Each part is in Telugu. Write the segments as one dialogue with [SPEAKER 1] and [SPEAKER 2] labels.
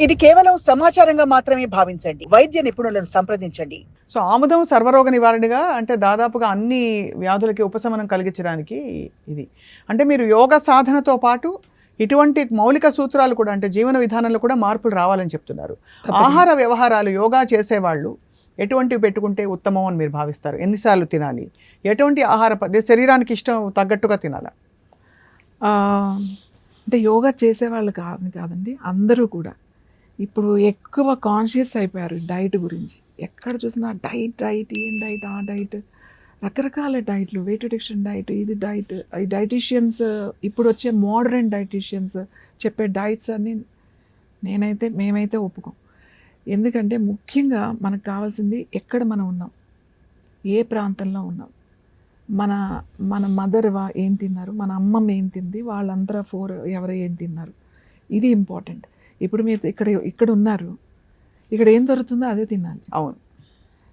[SPEAKER 1] ఇది కేవలం సమాచారంగా మాత్రమే భావించండి. వైద్య నిపుణులను సంప్రదించండి.
[SPEAKER 2] సో ఆముదం సర్వరోగ నివారణగా అంటే దాదాపుగా అన్ని వ్యాధులకి ఉపశమనం కలిగించడానికి ఇది. అంటే మీరు యోగ సాధనతో పాటు ఇటువంటి మౌలిక సూత్రాలు కూడా అంటే జీవన విధానంలో కూడా మార్పులు రావాలని చెప్తున్నారు. ఆహార వ్యవహారాలు యోగా చేసేవాళ్ళు ఎటువంటివి పెట్టుకుంటే ఉత్తమం అని మీరు భావిస్తారు? ఎన్నిసార్లు తినాలి? ఎటువంటి ఆహార శరీరానికి ఇష్టం తగ్గట్టుగా తినాలా?
[SPEAKER 3] అంటే యోగా చేసేవాళ్ళు కాదండి, అందరూ కూడా ఇప్పుడు ఎక్కువ కాన్షియస్ అయిపోయారు డైట్ గురించి. ఎక్కడ చూసినా డైట్, ఏం డైట్, ఆ డైట్, రకరకాల డైట్లు, వెయిట్ రిడక్షన్ డైట్, ఇది డైట్. ఈ డైటీషియన్స్ ఇప్పుడు వచ్చే మోడర్న్ డైటీషియన్స్ చెప్పే డైట్స్ అన్నీ మేమైతే ఒప్పుకోం. ఎందుకంటే ముఖ్యంగా మనకు కావాల్సింది ఎక్కడ మనం ఉన్నాం, ఏ ప్రాంతంలో ఉన్నాం, మన మదర్ ఏం తిన్నారు, మన అమ్మమ్మ ఏం తింది, వాళ్ళంతా ఎవరు ఏం తిన్నారు, ఇది ఇంపార్టెంట్. ఇప్పుడు మీరు ఇక్కడ ఉన్నారు, ఇక్కడ ఏం దొరుకుతుందో అదే తినాలి.
[SPEAKER 2] అవును.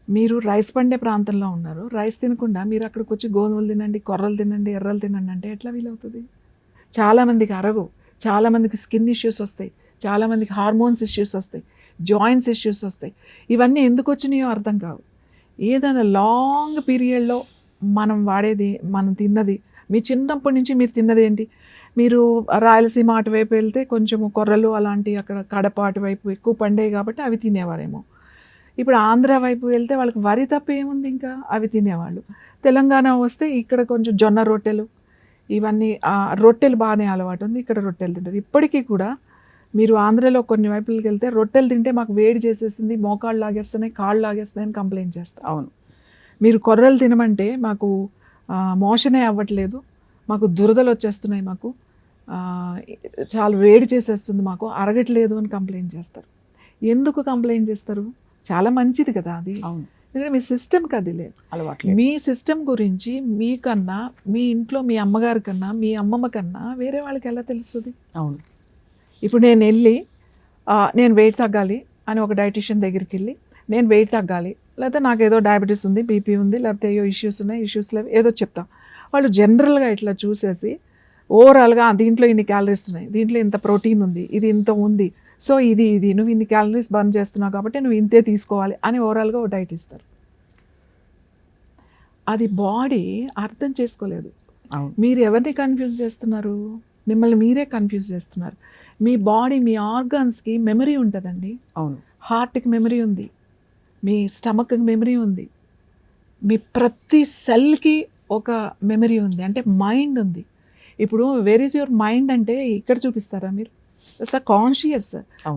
[SPEAKER 3] మీరు రైస్ పండే ప్రాంతంలో ఉన్నారు, రైస్ తినకుండా మీరు అక్కడికి వచ్చి గోధుమలు తినండి, కొర్రలు తినండి, ఎర్రలు తినండి అంటే ఎట్లా వీలవుతుంది? చాలామందికి అరగు, చాలామందికి స్కిన్ ఇష్యూస్ వస్తాయి, చాలామందికి హార్మోన్స్ ఇష్యూస్ వస్తాయి, జాయింట్స్ ఇష్యూస్ వస్తాయి. ఇవన్నీ ఎందుకు వచ్చినాయో అర్థం కావు. ఏదైనా లాంగ్ పీరియడ్లో మనం తిన్నది, మీ చిన్నప్పటి నుంచి మీరు తిన్నది ఏంటి? మీరు రాయలసీమ అటువైపు వెళ్తే కొంచెం కొర్రలు అలాంటి అక్కడ కడప అటువైపు ఎక్కువ పండేవి కాబట్టి అవి తినేవారేమో. ఇప్పుడు ఆంధ్ర వైపు వెళ్తే వాళ్ళకి వరి తప్ప ఏముంది, ఇంకా అవి తినేవాళ్ళు. తెలంగాణ వస్తే ఇక్కడ కొంచెం జొన్న రొట్టెలు, ఇవన్నీ రొట్టెలు బాగానే అలవాటు ఉంది, ఇక్కడ రొట్టెలు తింటారు. ఇప్పటికీ కూడా మీరు ఆంధ్రలో కొన్ని వైపులకి వెళ్తే రొట్టెలు తింటే మాకు వేడి చేసేసింది, మోకాళ్ళు లాగేస్తున్నాయి, కాళ్ళు లాగేస్తున్నాయి అని కంప్లైంట్ చేస్తారు.
[SPEAKER 2] అవును.
[SPEAKER 3] మీరు కొర్రలు తినమంటే మాకు మోషనే అవ్వట్లేదు, మాకు దురదలు వచ్చేస్తున్నాయి, మాకు చాలా వేడి చేసేస్తుంది, మాకు అరగట్లేదు అని కంప్లైంట్ చేస్తారు. ఎందుకు కంప్లైంట్ చేస్తారు? చాలా మంచిది కదా అది.
[SPEAKER 2] అవును.
[SPEAKER 3] ఎందుకంటే మీ సిస్టమ్కి అది లేదు,
[SPEAKER 2] అలవాట్లేదు.
[SPEAKER 3] మీ సిస్టమ్ గురించి మీకన్నా, మీ ఇంట్లో మీ అమ్మగారి కన్నా, మీ అమ్మమ్మ కన్నా వేరే వాళ్ళకి ఎలా తెలుస్తుంది?
[SPEAKER 2] అవును.
[SPEAKER 3] ఇప్పుడు నేను వెళ్ళి నేను వెయిట్ తగ్గాలి అని ఒక డైటీషియన్ దగ్గరికి వెళ్ళి నేను వెయిట్ తగ్గాలి, లేకపోతే నాకు ఏదో డయాబెటీస్ ఉంది, బీపీ ఉంది, లేకపోతే ఏదో ఇష్యూస్ ఉన్నాయి, ఇష్యూస్ లేవు, ఏదో చెప్తా. వాళ్ళు జనరల్గా ఇట్లా చూసేసి ఓవరాల్గా దీంట్లో ఇన్ని క్యాలరీస్ ఉన్నాయి, దీంట్లో ఇంత ప్రోటీన్ ఉంది, ఇది ఇంత ఉంది, సో ఇది నువ్వు ఇన్ని క్యాలరీస్ బర్న్ చేస్తున్నావు కాబట్టి నువ్వు ఇంతే తీసుకోవాలి అని ఓవరాల్గా ఒక డైట్ ఇస్తారు. అది బాడీ అర్థం చేసుకోలేదు. మీరు ఎవరిని కన్ఫ్యూజ్ చేస్తున్నారు? మిమ్మల్ని మీరే కన్ఫ్యూజ్ చేస్తున్నారు. మీ బాడీ, మీ ఆర్గాన్స్కి మెమరీ ఉంటుందండి.
[SPEAKER 2] అవును.
[SPEAKER 3] హార్ట్కి మెమరీ ఉంది, మీ స్టమక్కి మెమరీ ఉంది, మీ ప్రతి సెల్కి ఒక మెమరీ ఉంది, అంటే మైండ్ ఉంది. ఇప్పుడు వేర్ ఈజ్ యువర్ మైండ్ అంటే ఇక్కడ చూపిస్తారా మీరు?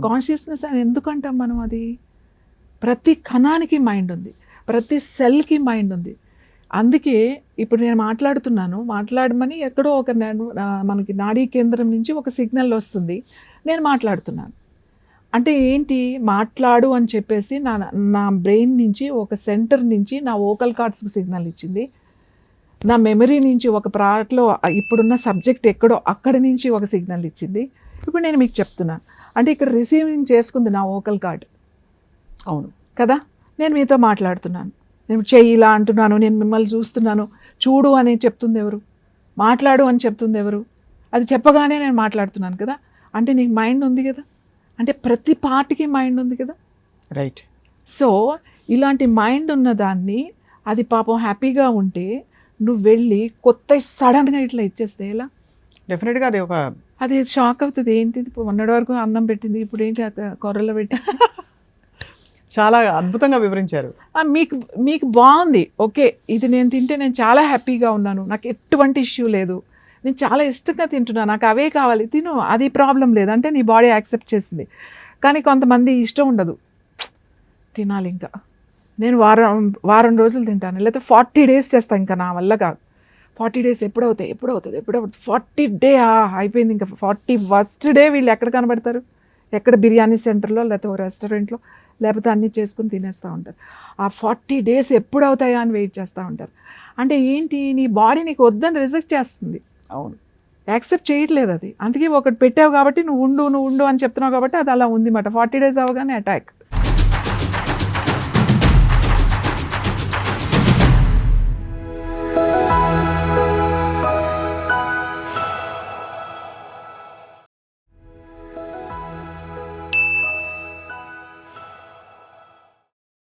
[SPEAKER 3] కాన్షియస్నెస్ అని ఎందుకంటాం మనం? అది ప్రతి కణానికి మైండ్ ఉంది, ప్రతి సెల్కి మైండ్ ఉంది. అందుకే ఇప్పుడు నేను మాట్లాడమని ఎక్కడో ఒక మనకి నాడీ కేంద్రం నుంచి ఒక సిగ్నల్ వస్తుంది, నేను మాట్లాడుతున్నాను అంటే ఏంటి? మాట్లాడు అని చెప్పేసి నా బ్రెయిన్ నుంచి, ఒక సెంటర్ నుంచి నా వోకల్ కార్డ్స్కి సిగ్నల్ ఇచ్చింది, నా మెమరీ నుంచి ఒక పార్ట్లో ఇప్పుడున్న సబ్జెక్ట్ ఎక్కడో అక్కడి నుంచి ఒక సిగ్నల్ ఇచ్చింది. ఇప్పుడు నేను మీకు చెప్తున్నాను అంటే ఇక్కడ రిసీవింగ్ చేసుకుంది నా వోకల్ కార్డ్.
[SPEAKER 2] అవును
[SPEAKER 3] కదా? నేను మీతో మాట్లాడుతున్నాను, నేను చెయ్యి ఇలా అంటున్నాను, నేను మిమ్మల్ని చూస్తున్నాను, చూడు అని చెప్తుంది ఎవరు? మాట్లాడు అని చెప్తుంది ఎవరు? అది చెప్పగానే నేను మాట్లాడుతున్నాను కదా. అంటే నీకు మైండ్ ఉంది కదా, అంటే ప్రతి పార్ట్కి మైండ్ ఉంది కదా.
[SPEAKER 2] రైట్.
[SPEAKER 3] సో ఇలాంటి మైండ్ ఉన్నదాన్ని, అది పాపం హ్యాపీగా ఉంటే నువ్వు వెళ్ళి కొత్త సడన్గా ఇట్లా ఇచ్చేస్తే ఎలా?
[SPEAKER 2] డెఫినెట్గా
[SPEAKER 3] అది షాక్ అవుతుంది. ఏంటి మొన్నటి వరకు అన్నం పెట్టింది, ఇప్పుడు ఏంటి కొర్రలో పెట్టి
[SPEAKER 2] చాలా అద్భుతంగా వివరించారు.
[SPEAKER 3] మీకు బాగుంది, ఓకే, ఇది నేను తింటే నేను చాలా హ్యాపీగా ఉన్నాను, నాకు ఎటువంటి ఇష్యూ లేదు, నేను చాలా ఇష్టంగా తింటున్నాను, నాకు అవే కావాలి, తిను, అది ప్రాబ్లం లేదు అంటే నీ బాడీ యాక్సెప్ట్ చేసింది. కానీ కొంతమంది ఇష్టం ఉండదు, తినాలి, ఇంకా నేను వారం రోజులు తింటాను, లేకపోతే 40 days చేస్తాను, ఇంకా నా వల్ల కాదు. 40 days ఎప్పుడవుతాయి 40 డే అయిపోయింది, ఇంకా 41st day వీళ్ళు ఎక్కడ కనబడతారు? ఎక్కడ బిర్యానీ సెంటర్లో, లేకపోతే రెస్టారెంట్లో, లేకపోతే అన్నీ చేసుకుని తినేస్తూ ఉంటారు. ఆ 40 days ఎప్పుడు అవుతాయా అని వెయిట్ చేస్తూ ఉంటారు. అంటే ఏంటి? నీ బాడీ నీకు వద్దని రిజెక్ట్ చేస్తుంది.
[SPEAKER 2] అవును,
[SPEAKER 3] యాక్సెప్ట్ చేయట్లేదు అది. అందుకే ఒకటి పెట్టావు కాబట్టి నువ్వు ఉండు అని చెప్తున్నావు కాబట్టి అది అలా ఉంది మాట. 40 days అవగానే అటాక్.